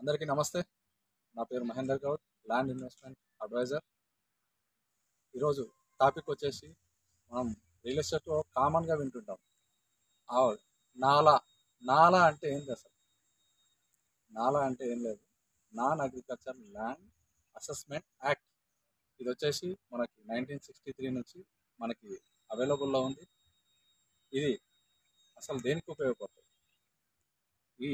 అందరికీ నమస్తే. నా పేరు Mahender Goud, land investment advisor. ఈరోజు టాపిక్ వచ్చేసి మనం రియల్ ఎస్టేట్లో కామన్గా వింటుంటాం. ఆ నాలా నాలా అంటే ఏంటి అసలు? నాలా అంటే ఏం లేదు, non agriculture land assessment act. ఇది వచ్చేసి మనకి 1963 నుంచి మనకి అవైలబుల్లో ఉంది. ఇది అసలు దేనికి ఉపయోగపడుతుంది? ఈ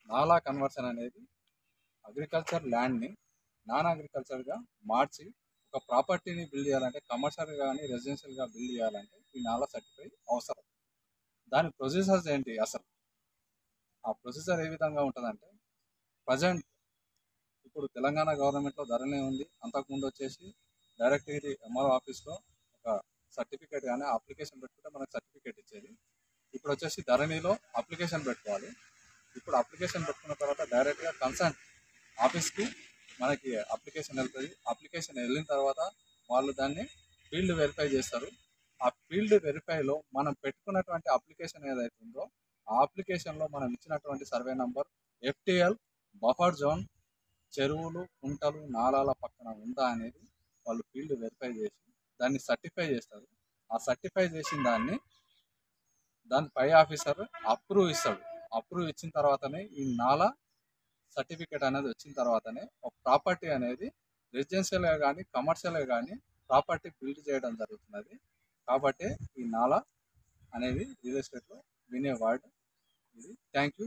నాలా కన్వర్షన్ అనేది అగ్రికల్చర్ ల్యాండ్ని నాన్ అగ్రికల్చర్గా మార్చి ఒక ప్రాపర్టీని బిల్డ్ చేయాలంటే, కమర్షియల్గా కానీ రెసిడెన్షియల్గా బిల్డ్ చేయాలంటే ఈ నాలా సర్టిఫై అవసరం. దాని ప్రొసీజర్స్ ఏంటి అసలు? ఆ ప్రొసీజర్ ఏ విధంగా ఉంటుందంటే, ప్రజెంట్ ఇప్పుడు తెలంగాణ గవర్నమెంట్లో ధరణి ఉంది. అంతకుముందు వచ్చేసి డైరెక్ట్ ఇది ఎంఆర్ఓ ఆఫీస్లో ఒక సర్టిఫికేట్ కానీ అప్లికేషన్ పెట్టుకుంటే మనకు సర్టిఫికేట్ ఇచ్చేది. ఇప్పుడు వచ్చేసి ధరణిలో అప్లికేషన్ పెట్టుకోవాలి. ఇప్పుడు అప్లికేషన్ పెట్టుకున్న తర్వాత డైరెక్ట్గా కన్సర్న్ ఆఫీస్కి మనకి అప్లికేషన్ వెళ్తుంది. అప్లికేషన్ వెళ్ళిన తర్వాత వాళ్ళు దాన్ని ఫీల్డ్ వెరిఫై చేస్తారు. ఆ ఫీల్డ్ వెరిఫైలో మనం పెట్టుకున్నటువంటి అప్లికేషన్ ఏదైతే ఉందో ఆ అప్లికేషన్లో మనం ఇచ్చినటువంటి survey number, FTL, buffer zone, చెరువులు, కుంటలు, నాలాల పక్కన ఉందా అనేది వాళ్ళు ఫీల్డ్ వెరిఫై చేసి దాన్ని సర్టిఫై చేస్తారు. ఆ సర్టిఫై చేసిన దాని పై ఆఫీసర్ అప్రూవ్ ఇస్తాడు. అప్రూవ్ ఇచ్చిన తర్వాతనే ఈ నాలా సర్టిఫికేట్ అనేది వచ్చిన తర్వాతనే ఒక ప్రాపర్టీ అనేది రెసిడెన్షియల్గా కానీ కమర్షియల్గా కానీ ప్రాపర్టీ బిల్డ్ చేయడం జరుగుతున్నది. కాబట్టి ఈ నాలా అనేది రియల్ ఎస్టేట్లో వినే వర్డ్ ఇది. Thank you.